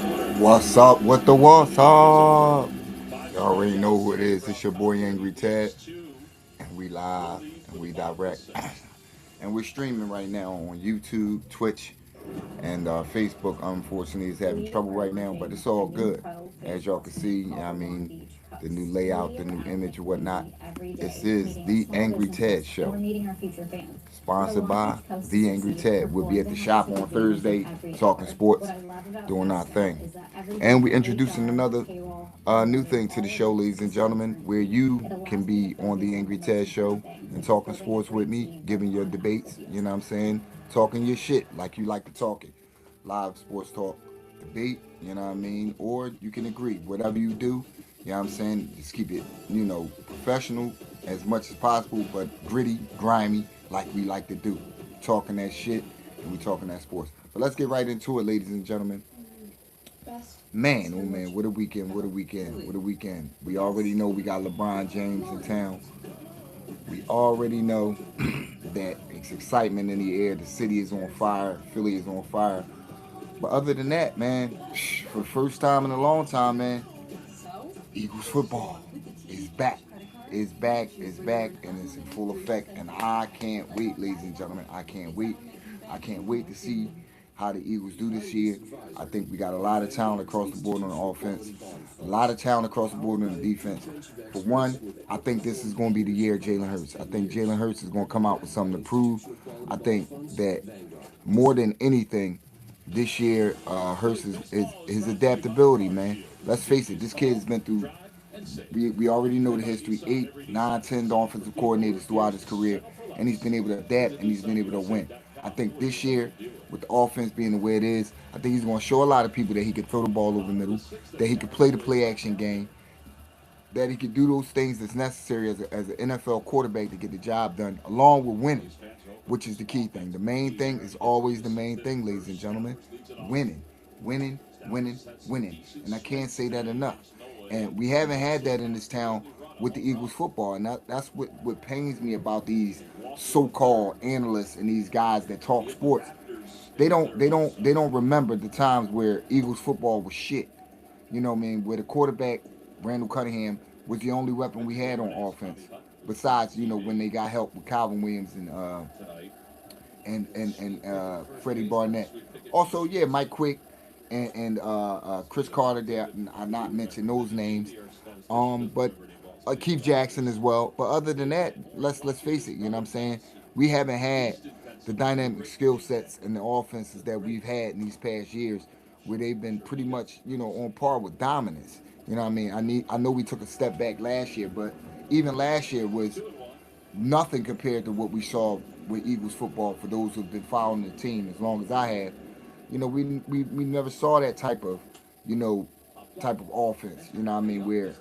What's up with the what's up? You already know who it is. It's your boy Angry Ted, and we live and we direct, and we're streaming right now on YouTube, Twitch, and Facebook. Unfortunately, is having trouble right now, but it's all good. As y'all can see, I mean, the new layout, the new image, or whatnot. This is the Angry Ted Show, sponsored by the Angry Ted. We'll be at the shop on Thursday, talking sports, doing our thing. And we're introducing another new thing to the show, ladies and gentlemen, where you can be on the Angry Ted Show and talking sports with me, giving your debates, you know what I'm saying? Talking your shit like you like to talk it. Live sports talk, debate, you know what I mean? Or you can agree. Whatever you do, you know what I'm saying? Just keep it, professional as much as possible, but gritty, grimy, like we like to do. Talking that shit and we talking that sports. But let's get right into it, ladies and gentlemen. Man, oh man, what a weekend, what a weekend, what a weekend. We already know we got LeBron James in town. We already know that it's excitement in the air. The city is on fire. Philly is on fire. But other than that, man, for the first time in a long time, man, Eagles football is back. It's back, it's back, and it's in full effect. And I can't wait, ladies and gentlemen. I can't wait. I can't wait to see how the Eagles do this year. I think we got a lot of talent across the board on the offense, a lot of talent across the board on the defense. For one, I think this is going to be the year of Jalen Hurts. I think Jalen Hurts is going to come out with something to prove. I think that more than anything, this year, Hurts is his adaptability, man. Let's face it, this kid has been through. We already know the history. 8, 9, 10 offensive coordinators throughout his career, and he's been able to adapt and he's been able to win. I think this year, with the offense being the way it is, I think he's going to show a lot of people that he can throw the ball over the middle, that he can play the play action game, that he can do those things that's necessary as an NFL quarterback to get the job done, along with winning, which is the key thing. The main thing is always the main thing, ladies and gentlemen. Winning, winning, winning, winning. And I can't say that enough. And we haven't had that in this town with the Eagles football. And that's what pains me about these so-called analysts and these guys that talk sports. They don't remember the times where Eagles football was shit. You know what I mean? Where the quarterback, Randall Cunningham, was the only weapon we had on offense. Besides, when they got help with Calvin Williams and Freddie Barnett. Also, yeah, Mike Quick and Chris Carter. There, I not mention those names. But Keith Jackson as well. But other than that, let's face it. You know what I'm saying? We haven't had the dynamic skill sets and the offenses that we've had in these past years, where they've been pretty much on par with dominance. You know what I mean? I know we took a step back last year, but even last year was nothing compared to what we saw with Eagles football. For those who've been following the team as long as I have, we never saw that you know, type of offense. You know what I mean? Where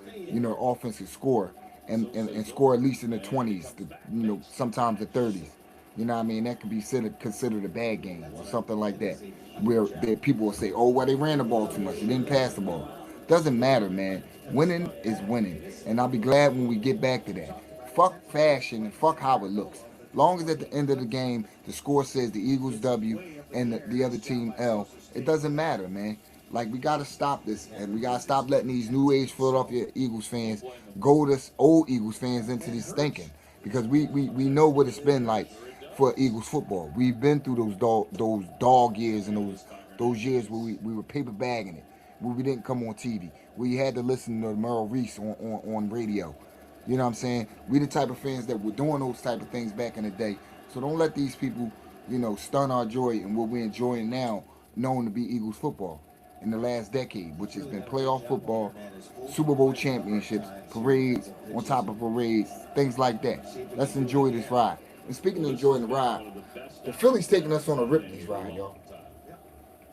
offense can score and score at least in the 20s, sometimes the 30s. You know what I mean? That could be considered a bad game or something like that. Where people will say, oh, well, they ran the ball too much. They didn't pass the ball. Doesn't matter, man. Winning is winning. And I'll be glad when we get back to that. Fuck fashion and fuck how it looks. Long as at the end of the game, the score says the Eagles W and the other team L, it doesn't matter, man. Like, we got to stop this, and we got to stop letting these new age Philadelphia Eagles fans goad us old Eagles fans into this thinking. Because we know what it's been like for Eagles football. We've been through those dog years and those years where we were paper bagging it, where we didn't come on TV, where you had to listen to Merrill Reese on radio. You know what I'm saying? We the type of fans that were doing those type of things back in the day. So don't let these people, stun our joy and what we're enjoying now, known to be Eagles football in the last decade, which has been playoff football, Super Bowl championships, parades on top of parades, things like that. Let's enjoy this ride. And speaking of enjoying the ride, the Phillies taking us on a Ripley's ride, y'all.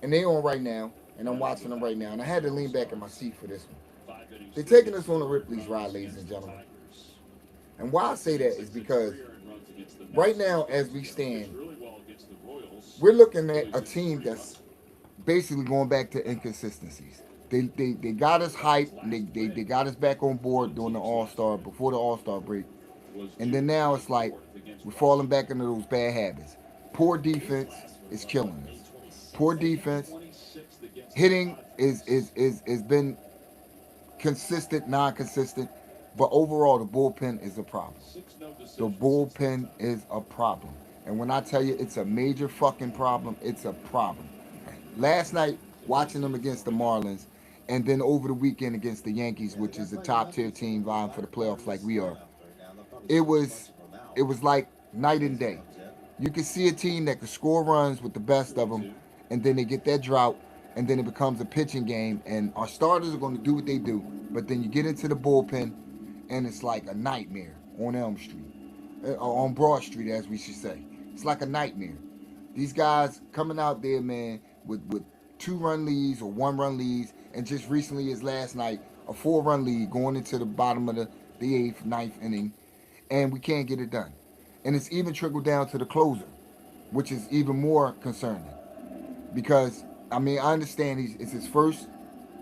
And they on right now, and I'm watching them right now. And I had to lean back in my seat for this one. They're taking us on a Ripley's ride, ladies and gentlemen. And why I say that is because right now, as we stand, we're looking at a team that's basically going back to inconsistencies. They got us hyped. They got us back on board during the All Star, before the All Star break. And then now it's like we're falling back into those bad habits. Poor defense is killing us. Poor defense Hitting is been consistent, non-consistent, but overall the bullpen is a problem. The bullpen is a problem, and when I tell you it's a major fucking problem, it's a problem. Last night, watching them against the Marlins, and then over the weekend against the Yankees, which is a top tier team vying for the playoffs like we are, it was it was like night and day. You can see a team that can score runs with the best of them, and then they get that drought, and then it becomes a pitching game, and our starters are going to do what they do, but then you get into the bullpen, and it's like a nightmare on Elm Street, on Broad Street, as we should say. It's like a nightmare. These guys coming out there, man, with 2 run leads or 1 run leads, and just recently as last night, a 4 run lead going into the bottom of the eighth, ninth inning, and we can't get it done. And it's even trickled down to the closer, which is even more concerning. Because, I mean, I understand it's his first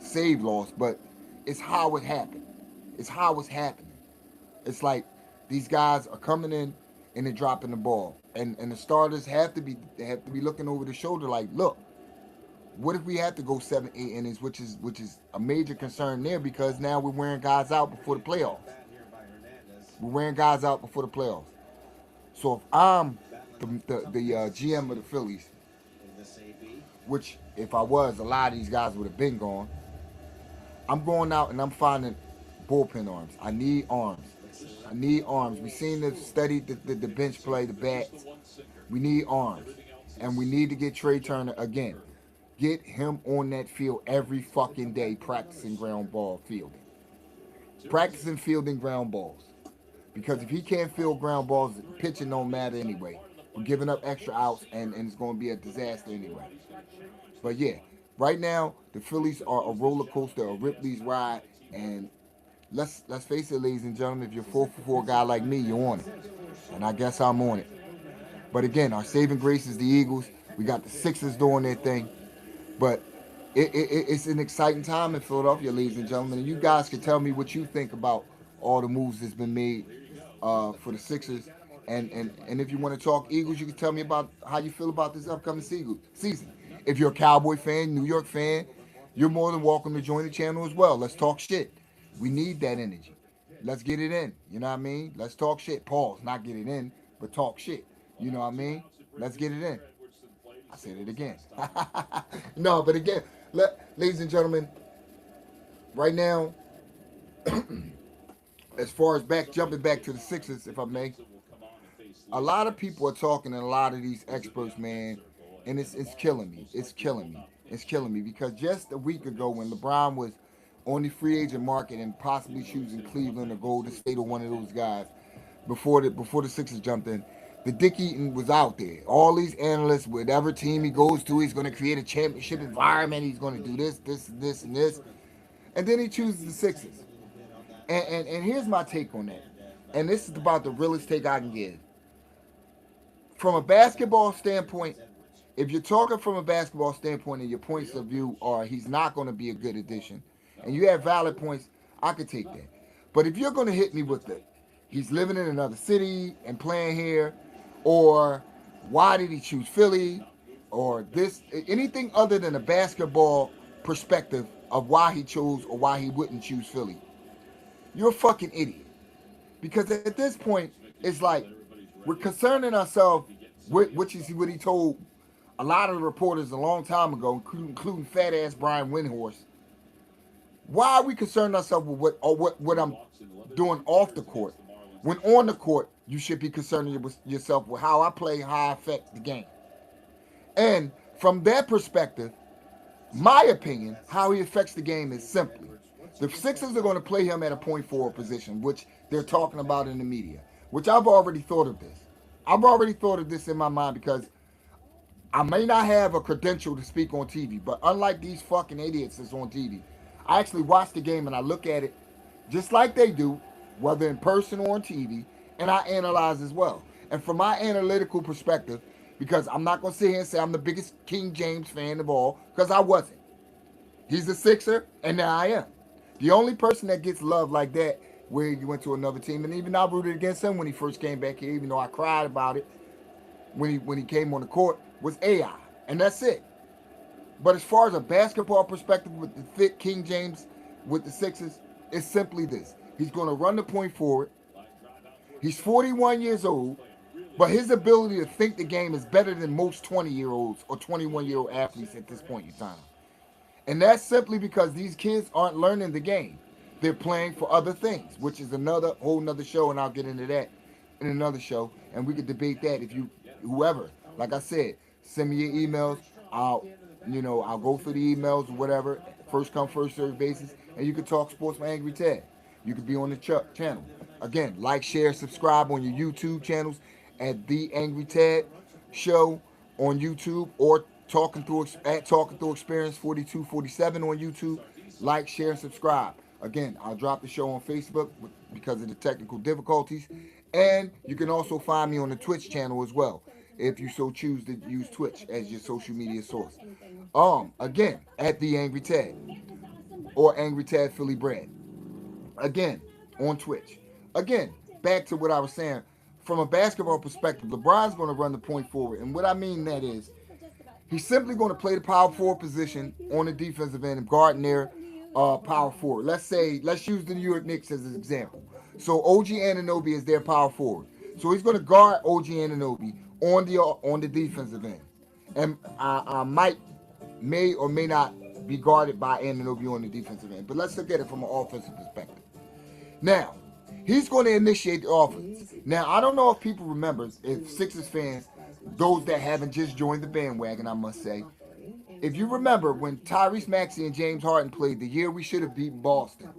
save loss, but it's how it happened. It's how it's happening. It's like these guys are coming in and they're dropping the ball. And the starters have to be looking over the shoulder like, look, what if we have to go 7, 8 innings, which is a major concern there because now we're wearing guys out before the playoffs. We're wearing guys out before the playoffs. So if I'm the GM of the Phillies, which if I was, a lot of these guys would have been gone. I'm going out and I'm finding bullpen arms. I need arms. I need arms. We seen the study the bench play, the bats. We need arms, and we need to get Trey Turner again. Get him on that field every fucking day, practicing ground ball fielding, practicing fielding ground balls. Because if he can't field ground balls, pitching don't matter anyway. We're giving up extra outs, and it's going to be a disaster anyway. But yeah, right now the Phillies are a roller coaster, a Ripley's ride, and let's face it, ladies and gentlemen, if you're a 4-for-4 guy like me, you're on it, and I guess I'm on it. But again, our saving grace is the Eagles. We got the Sixers doing their thing, but it's an exciting time in Philadelphia, ladies and gentlemen. And you guys can tell me what you think about all the moves that's been made for the Sixers. And if you want to talk Eagles, you can tell me about how you feel about this upcoming season. If you're a Cowboy fan, New York fan, you're more than welcome to join the channel as well. Let's talk shit. We need that energy. Let's get it in. You know what I mean? Let's talk shit. Pause. Not get it in, but talk shit. You know what I mean? Let's get it in. I said it again. No, but again, ladies and gentlemen, right now, as far as jumping back to the Sixers, if I may, a lot of people are talking, and a lot of these experts, man, and it's killing me. It's killing me. It's killing me because just a week ago, when LeBron was on the free agent market and possibly choosing Cleveland or Golden State or one of those guys, before the Sixers jumped in, the Dick Eaton was out there. All these analysts, whatever team he goes to, he's going to create a championship environment. He's going to do this, and this, and then he chooses the Sixers. And here's my take on that. And this is about the realest take I can give. From a basketball standpoint, if you're talking from a basketball standpoint and your points of view are he's not going to be a good addition, and you have valid points, I could take that. But if you're going to hit me with the he's living in another city and playing here, or why did he choose Philly, or this, anything other than a basketball perspective of why he chose or why he wouldn't choose Philly, you're a fucking idiot. Because at this point, it's like we're concerning ourselves with, which is what he told a lot of the reporters a long time ago, including fat ass Brian Windhorst. Why are we concerned ourselves with what I'm doing off the court? When on the court, you should be concerning yourself with how I play, how I affect the game. And from that perspective, my opinion, how he affects the game is simply the Sixers are going to play him at a point forward position, which they're talking about in the media, which I've already thought of this. I've already thought of this in my mind because I may not have a credential to speak on TV, but unlike these fucking idiots that's on TV, I actually watch the game and I look at it just like they do, whether in person or on TV, and I analyze as well. And from my analytical perspective, because I'm not going to sit here and say I'm the biggest King James fan of all, because I wasn't. He's a Sixer, and now I am. The only person that gets love like that, where he went to another team, and even I rooted against him when he first came back here, even though I cried about it when he came on the court, was AI, and that's it. But as far as a basketball perspective with the fit King James with the Sixers, it's simply this. He's going to run the point forward. He's 41 years old, but his ability to think the game is better than most 20-year-olds or 21-year-old athletes at this point in time. And that's simply because these kids aren't learning the game. They're playing for other things, which is another whole nother show, and I'll get into that in another show. And we could debate that if you whoever. Like I said, send me your emails. I'll go through the emails or whatever, first come, first serve basis, and you can talk sports with Angry Ted. You could be on the channel. Again, like, share, subscribe on your YouTube channels at The Angry Ted Show on YouTube, or Talking Through Experience 4247 on YouTube. Like, share, and subscribe. Again, I'll drop the show on Facebook because of the technical difficulties. And you can also find me on the Twitch channel as well, if you so choose to use Twitch as your social media source. Again, at The Angry Ted or Angry Ted Philly Bread. Again, on Twitch. Again, back to what I was saying. From a basketball perspective, LeBron's going to run the point forward. And what I mean that is, he's simply going to play the power forward position on the defensive end and guarding their power forward. Let's use the New York Knicks as an example. So OG Anunoby is their power forward. So he's going to guard OG Anunoby on the defensive end. And I may or may not be guarded by Anunoby on the defensive end. But let's look at it from an offensive perspective. Now, he's going to initiate the offense. Now, I don't know if people remember, if Sixers fans, those that haven't just joined the bandwagon, I must say, if you remember when Tyrese Maxey and James Harden played the year we should have beaten Boston,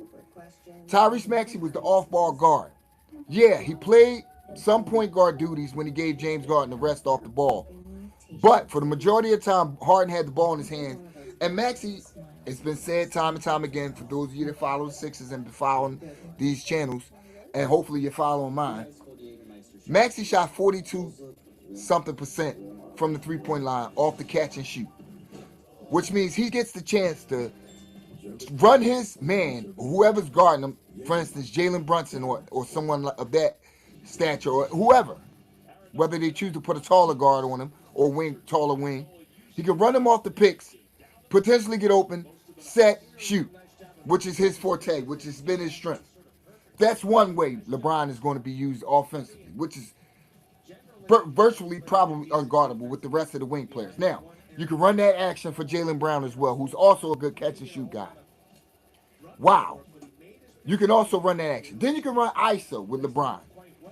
Tyrese Maxey was the off-ball guard. Yeah, he played some point guard duties when he gave James Harden the rest off the ball. But for the majority of the time, Harden had the ball in his hands. And Maxey, it's been said time and time again, for those of you that follow the Sixers and been following these channels, and hopefully you're following mine, Maxey shot 42-something% from the three-point line off the catch and shoot, which means he gets the chance to run his man, whoever's guarding him, for instance, Jalen Brunson or someone of that stature, or whoever, whether they choose to put a taller guard on him or taller wing. He can run him off the picks, potentially get open, set, shoot, which is his forte, which has been his strength. That's one way LeBron is going to be used offensively, which is virtually probably unguardable with the rest of the wing players. Now, you can run that action for Jaylen Brown as well, who's also a good catch and shoot guy. Wow. You can also run that action. Then you can run ISO with LeBron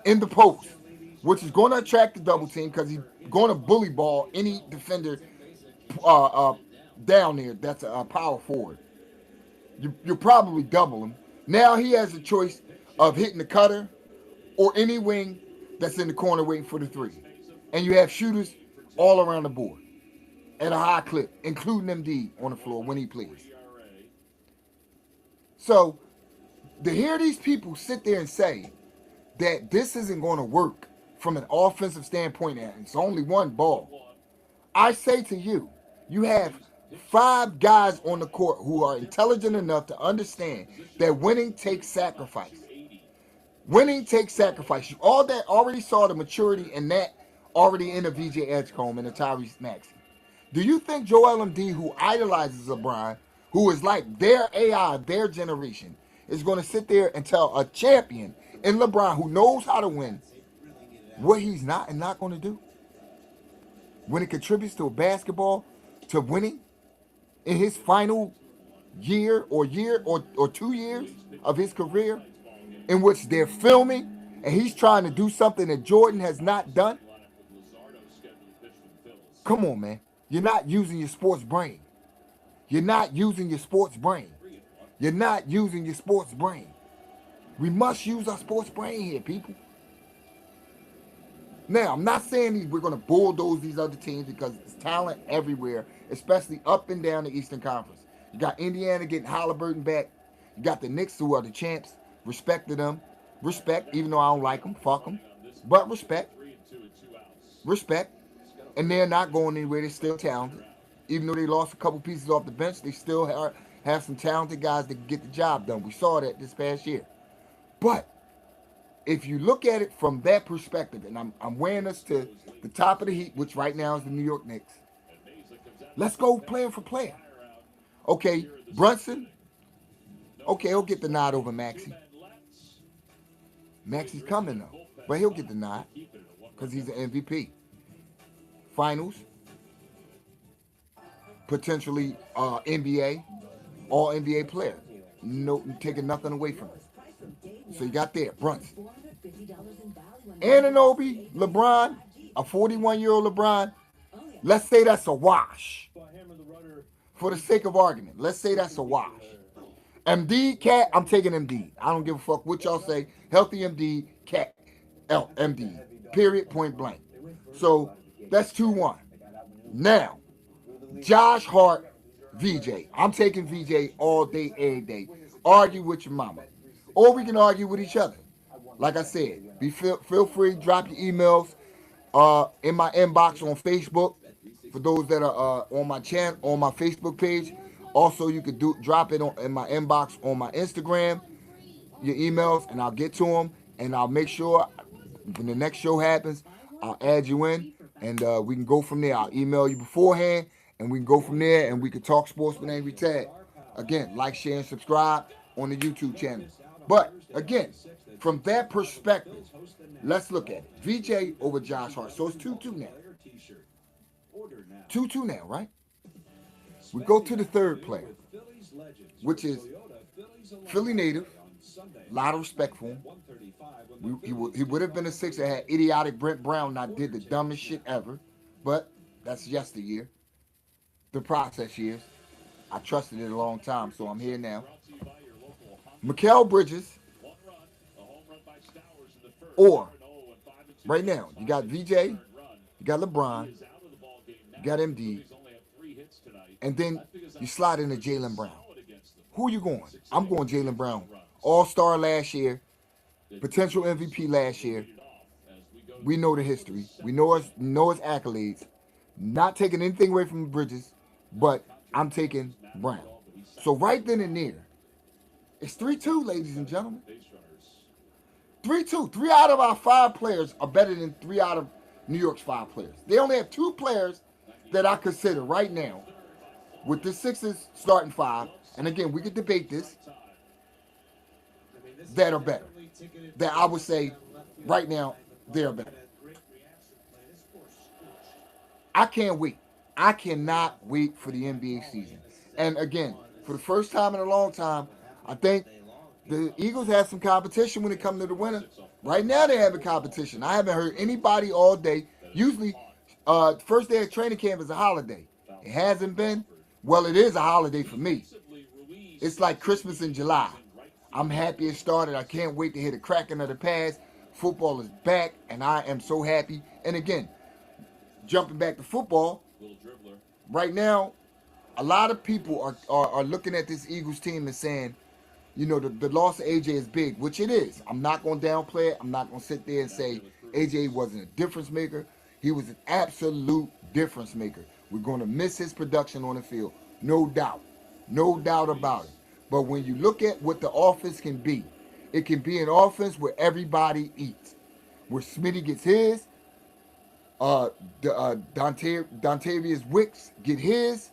in the post, which is going to attract the double team because he's going to bully ball any defender down there that's a power forward. You'll probably double him. Now he has a choice of hitting the cutter or any wing that's in the corner waiting for the three. And you have shooters all around the board at a high clip, including MD on the floor when he plays. So to hear these people sit there and say that this isn't going to work from an offensive standpoint, and it's only one ball, I say to you, you have 5 guys on the court who are intelligent enough to understand that winning takes sacrifice. Winning takes sacrifice. You all that already saw the maturity in that already in a VJ Edgecombe and a Tyrese Maxey. Do you think Joel Embiid, who idolizes LeBron, who is like their AI, their generation, is going to sit there and tell a champion in LeBron who knows how to win what he's not and not going to do? When it contributes to basketball, to winning in his final year or 2 years of his career, in which they're filming and he's trying to do something that Jordan has not done? Come on, man. You're not using your sports brain. You're not using your sports brain. You're not using your sports brain. We must use our sports brain here, people. Now, I'm not saying we're going to bulldoze these other teams because there's talent everywhere, especially up and down the Eastern Conference. You got Indiana getting Halliburton back. You got the Knicks, who are the champs. Respect to them. Respect, even though I don't like them. Fuck them. But respect. Respect. And they're not going anywhere. They're still talented. Even though they lost a couple pieces off the bench, they still have some talented guys that can get the job done. We saw that this past year. But if you look at it from that perspective, and I'm wearing us to the top of the heat, which right now is the New York Knicks, Let's go player for player. Okay, Brunson. Okay, he'll get the nod over Maxey. Maxey's coming though, but he'll get the nod because he's an MVP. Finals, potentially NBA, all NBA player. No, taking nothing away from him. So you got there, Brunson. Anunoby, LeBron, a 41-year-old LeBron. Let's say that's a wash. For the sake of argument, let's say that's a wash. MD, Cat, I'm taking MD. I don't give a fuck what y'all say. Healthy MD, Cat, MD. Period, point blank. So that's 2-1. Now, Josh Hart, VJ. I'm taking VJ all day, every day. Argue with your mama. Or we can argue with each other. Like I said, feel free, drop your emails in my inbox on Facebook. For those that are on my channel, on my Facebook page. Also, you could drop it in my inbox on my Instagram, your emails, and I'll get to them. And I'll make sure when the next show happens, I'll add you in, and we can go from there. I'll email you beforehand, and we can go from there, and we can talk sports with Angry Tad. Again, like, share, and subscribe on the YouTube channel. But again, from that perspective, let's look at it. VJ over Josh Hart. So it's 2-2 now. 2-2 now, right? We go to the third player, which is Philly native. A lot of respect for him. He would have been a Sixer had idiotic Brent Brown not did the dumbest shit ever. But that's yesteryear. The process years. I trusted it a long time, so I'm here now. Mikal Bridges. Or, right now, you got VJ, you got LeBron, you got MD, and then you slide into Jaylen Brown. Who are you going? I'm going Jaylen Brown. All-star last year, potential MVP last year. We know the history. We know his accolades. Not taking anything away from Bridges, but I'm taking Brown. So right then and there, it's 3-2, ladies and gentlemen. 3-2. 3 out of our 5 players are better than 3 out of New York's 5 players. They only have 2 players that I consider right now with the Sixers starting 5. And again, we could debate this. That are better. That I would say right now they're better. I can't wait. I cannot wait for the NBA season. And again, for the first time in a long time, I think the Eagles have some competition when it comes to the winter. Right now they have a competition. I haven't heard anybody all day. Usually, first day of training camp is a holiday. It hasn't been. Well, it is a holiday for me. It's like Christmas in July. I'm happy it started. I can't wait to hear the cracking of the pads. Football is back, and I am so happy. And again, jumping back to football, right now, a lot of people are looking at this Eagles team and saying, you know, the loss of AJ is big, which it is. I'm not going to downplay it. I'm not going to sit there and say AJ wasn't a difference maker. He was an absolute difference maker. We're going to miss his production on the field. No doubt. No doubt about it. But when you look at what the offense can be, it can be an offense where everybody eats. Where Smitty gets his, Dontavius Wicks get his.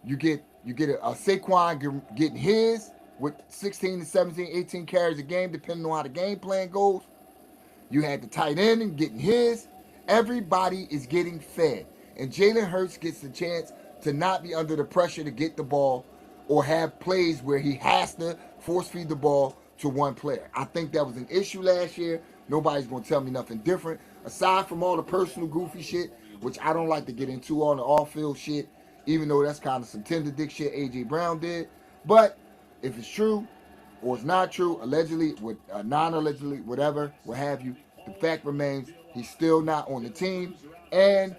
You get a Saquon getting his with 16 to 17, 18 carries a game, depending on how the game plan goes. You had the tight end and getting his. Everybody is getting fed. And Jalen Hurts gets the chance to not be under the pressure to get the ball or have plays where he has to force feed the ball to one player. I think that was an issue last year. Nobody's going to tell me nothing different. Aside from all the personal goofy shit, which I don't like to get into, all the off-field shit, even though that's kind of some tender dick shit A.J. Brown did. But if it's true or it's not true, allegedly, non-allegedly, whatever, what have you, the fact remains he's still not on the team, and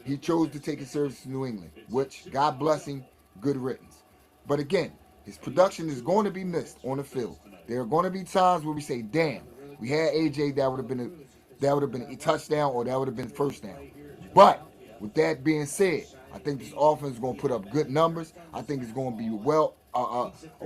he chose to take his service to New England, which, God bless him, good riddance. But again, his production is going to be missed on the field. There are going to be times where we say, damn, we had AJ, that would have been a touchdown or that would have been first down. But with that being said, I think this offense is going to put up good numbers. I think it's going to be a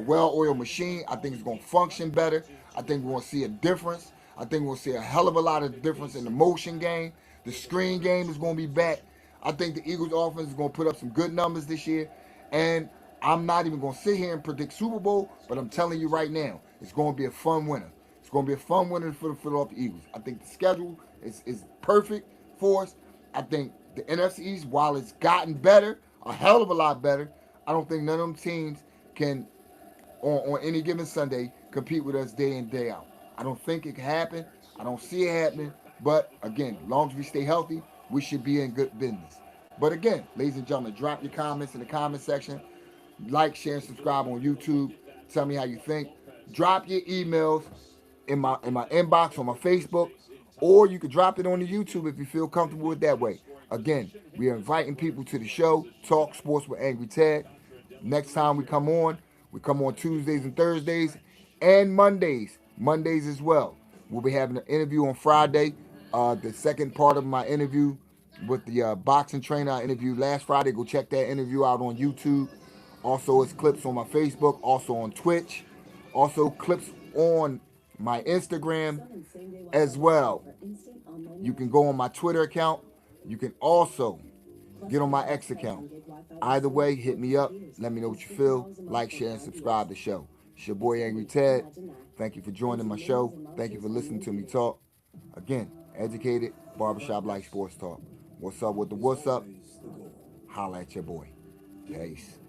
well-oiled machine. I think it's going to function better. I think we're going to see a difference. I think we'll see a hell of a lot of difference in the motion game. The screen game is going to be back. I think the Eagles offense is going to put up some good numbers this year. And I'm not even going to sit here and predict Super Bowl, but I'm telling you right now, it's going to be a fun winner. It's going to be a fun winner for the Philadelphia Eagles. I think the schedule is perfect for us. I think the NFC East, while it's gotten better, a hell of a lot better, I don't think none of them teams can, on any given Sunday, compete with us day in, day out. I don't think it can happen. I don't see it happening. But again, as long as we stay healthy, we should be in good business. But again, ladies and gentlemen, drop your comments in the comment section. Like, share, and subscribe on YouTube. Tell me how you think. Drop your emails in my inbox on my Facebook, or you can drop it on the YouTube if you feel comfortable with that way. Again, we are inviting people to the show, Talk Sports with Angry Ted. Next time we come on Tuesdays and Thursdays and Mondays. Mondays as well. We'll be having an interview on Friday. The second part of my interview with the boxing trainer I interviewed last Friday. Go check that interview out on YouTube. Also, it's clips on my Facebook, also on Twitch, also clips on my Instagram as well. You can go on my Twitter account. You can also get on my X account. Either way, hit me up. Let me know what you feel. Like, share, and subscribe to the show. It's your boy Angry Ted. Thank you for joining my show. Thank you for listening to me talk. Again, educated, barbershop like sports talk. What's up with the what's up? Holla at your boy. Peace.